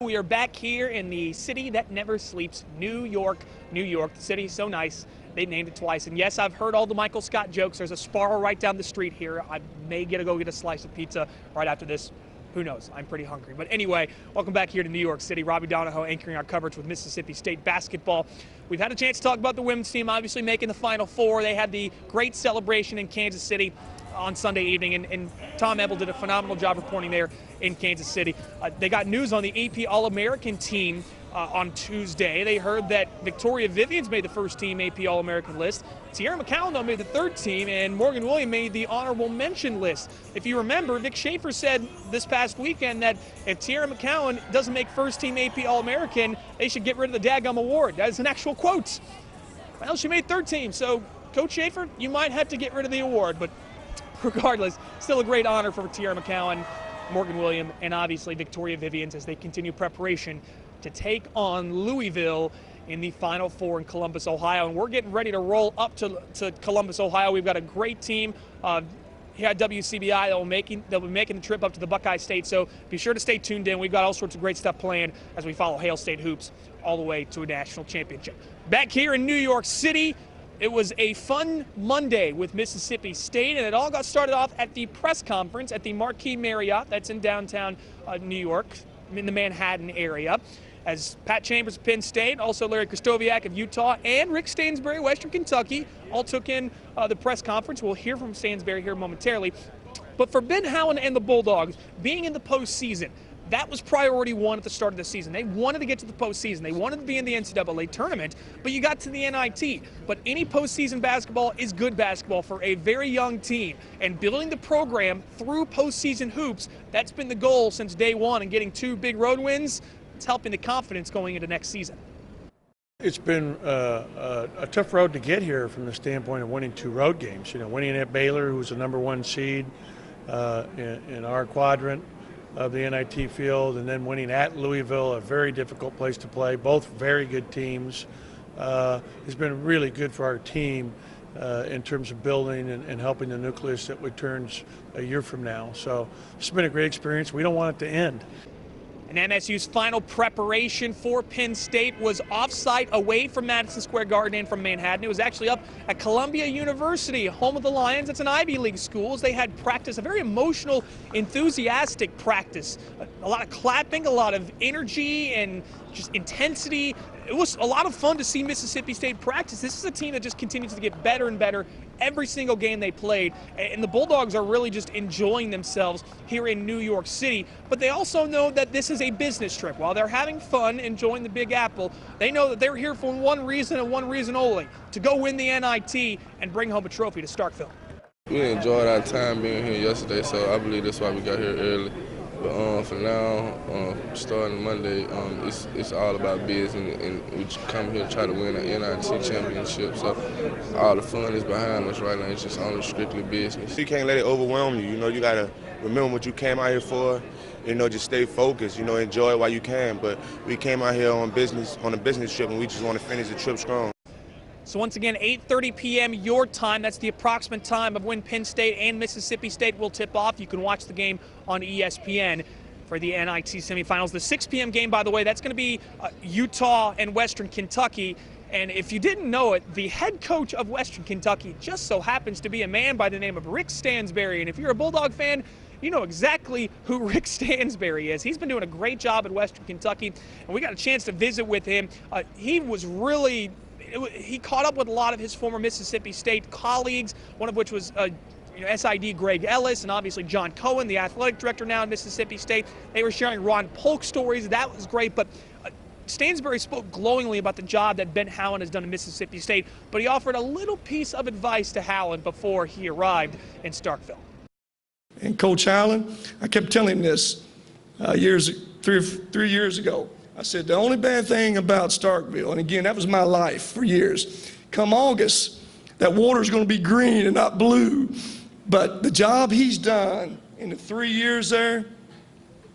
We are back here in the city that never sleeps, New York, New York. The city is so nice, they named it twice. And yes, I've heard all the Michael Scott jokes. There's a Sparrow right down the street here. I may go get a slice of pizza right after this. Who knows? I'm pretty hungry. But anyway, welcome back here to New York City. Robbie Donahoe anchoring our coverage with Mississippi State basketball. We've had a chance to talk about the women's team, obviously making the Final Four. They had the great celebration in Kansas City on Sunday evening, and Tom Ebel did a phenomenal job reporting there in Kansas City. They got news on the AP All-American team on Tuesday. They heard that Victoria Vivian's made the first team AP All-American list. Tierra McCowan, though, made the third team, and Morgan Williams made the honorable mention list. If you remember, Vic Schaefer said this past weekend that if Tierra McCowan doesn't make first team AP All-American, they should get rid of the daggum award. That is an actual quote. Well, she made third team, so Coach Schaefer, you might have to get rid of the award, but regardless, still a great honor for Tierra McCowan, Morgan Williams, and obviously Victoria Vivians as they continue preparation to take on Louisville in the Final Four in Columbus, Ohio. And we're getting ready to roll up to Columbus, Ohio. We've got a great team here at WCBI that will be making the trip up to the Buckeye State. So be sure to stay tuned in. We've got all sorts of great stuff planned as we follow Hail State hoops all the way to a national championship. Back here in New York City, it was a fun Monday with Mississippi State, and it all got started off at the press conference at the Marquis Marriott that's in downtown New York, in the Manhattan area, as Pat Chambers of Penn State, also Larry Krystkowiak of Utah, and Rick Stansbury, Western Kentucky, all took in the press conference. We'll hear from Stansbury here momentarily. But for Ben Howland and the Bulldogs, being in the postseason, that was priority one at the start of the season. They wanted to get to the postseason. They wanted to be in the NCAA tournament, but you got to the NIT. But any postseason basketball is good basketball for a very young team. And building the program through postseason hoops, that's been the goal since day one. And getting 2 big road wins, it's helping the confidence going into next season. It's been a tough road to get here from the standpoint of winning 2 road games. You know, winning at Baylor, who was the #1 seed in our quadrant of the NIT field, and then winning at Louisville, a very difficult place to play, both very good teams. It's been really good for our team in terms of building and helping the nucleus that returns a year from now. So it's been a great experience. We don't want it to end. And MSU's final preparation for Penn State was off-site, away from Madison Square Garden and from Manhattan. It was actually up at Columbia University, home of the Lions. It's an Ivy League school. They had practice, a very emotional, enthusiastic practice. A lot of clapping, a lot of energy and just intensity. It was a lot of fun to see Mississippi State practice. This is a team that just continues to get better and better every single game they played. And the Bulldogs are really just enjoying themselves here in New York City. But they also know that this is a business trip. While they're having fun, enjoying the Big Apple, they know that they're here for one reason and one reason only, to go win the NIT and bring home a trophy to Starkville. We enjoyed our time being here yesterday, so I believe that's why we got here early. But for now, starting Monday, it's all about business, and we come here to try to win an NIT championship. So all the fun is behind us right now. It's just only strictly business. You can't let it overwhelm you. You know, you got to remember what you came out here for. You know, just stay focused. You know, enjoy it while you can. But we came out here on a business trip, and we just want to finish the trip strong. So once again, 8:30 p.m. your time. That's the approximate time of when Penn State and Mississippi State will tip off. You can watch the game on ESPN for the NIT semifinals. The 6 p.m. game, by the way, that's going to be Utah and Western Kentucky. And if you didn't know it, the head coach of Western Kentucky just so happens to be a man by the name of Rick Stansbury. And if you're a Bulldog fan, you know exactly who Rick Stansbury is. He's been doing a great job at Western Kentucky, and we got a chance to visit with him. He caught up with a lot of his former Mississippi State colleagues, one of which was SID Greg Ellis, and obviously John Cohen, the athletic director now at Mississippi State. They were sharing Ron Polk stories. That was great, but Stansbury spoke glowingly about the job that Ben Howland has done in Mississippi State, but he offered a little piece of advice to Howland before he arrived in Starkville. And Coach Howland, I kept telling him this 3 years ago. I said, the only bad thing about Starkville, and again, that was my life for years, come August, that water's going to be green and not blue. But the job he's done in the 3 years there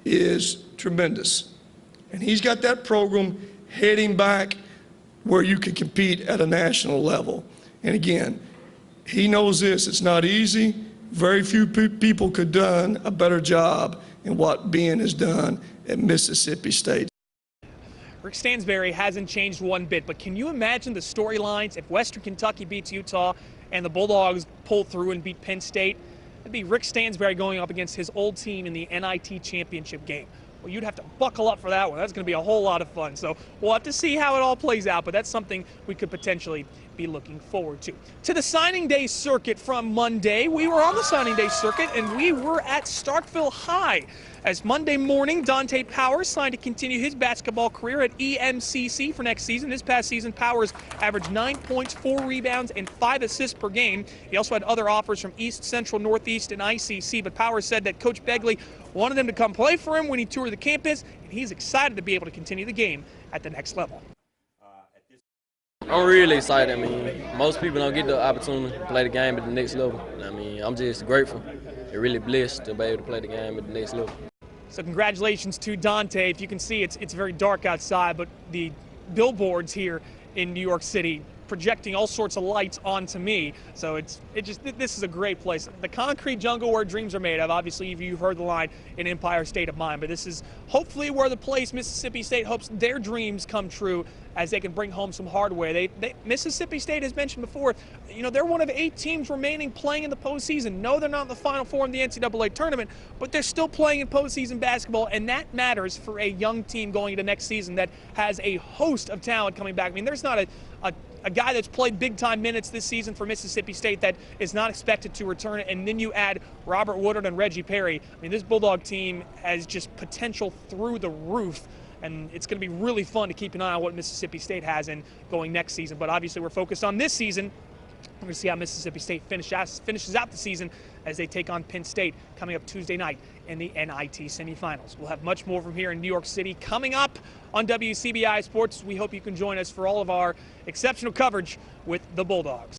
is tremendous. And he's got that program heading back where you can compete at a national level. And again, he knows this, it's not easy. Very few people could have done a better job in what Ben has done at Mississippi State. Rick Stansbury hasn't changed one bit, but can you imagine the storylines if Western Kentucky beats Utah and the Bulldogs pull through and beat Penn State? It'd be Rick Stansbury going up against his old team in the NIT championship game. Well, you'd have to buckle up for that one. That's going to be a whole lot of fun. So we'll have to see how it all plays out, but that's something we could potentially be looking forward to. To the signing day circuit from Monday. We were on the signing day circuit, and we were at Starkville High. As Monday morning, Dante Powers signed to continue his basketball career at EMCC for next season. This past season, Powers averaged 9 points, 4 rebounds, and 5 assists per game. He also had other offers from East, Central, Northeast, and ICC, but Powers said that Coach Begley wanted him to come play for him when he toured the campus, and he's excited to be able to continue the game at the next level. I'm really excited. I mean, most people don't get the opportunity to play the game at the next level. I mean, I'm just grateful and really blessed to be able to play the game at the next level. So congratulations to Dante. If you can see, it's very dark outside, but the billboards here in New York City projecting all sorts of lights onto me. So this is a great place. The concrete jungle where dreams are made of. Obviously, you've heard the line, an Empire State of Mind, but this is hopefully where the place Mississippi State hopes their dreams come true as they can bring home some hardware. Mississippi State, as mentioned before, you know, they're one of 8 teams remaining playing in the postseason. No, they're not in the Final Four in the NCAA tournament, but they're still playing in postseason basketball, and that matters for a young team going into next season that has a host of talent coming back. I mean, there's not a guy that's played big-time minutes this season for Mississippi State that is not expected to return, and then you add Robert Woodard and Reggie Perry. I mean, this Bulldog team has just potential through the roof, and it's going to be really fun to keep an eye on what Mississippi State has in going next season. But obviously we're focused on this season. We're going to see how Mississippi State finishes out the season as they take on Penn State coming up Tuesday night in the NIT semifinals. We'll have much more from here in New York City coming up on WCBI Sports. We hope you can join us for all of our exceptional coverage with the Bulldogs.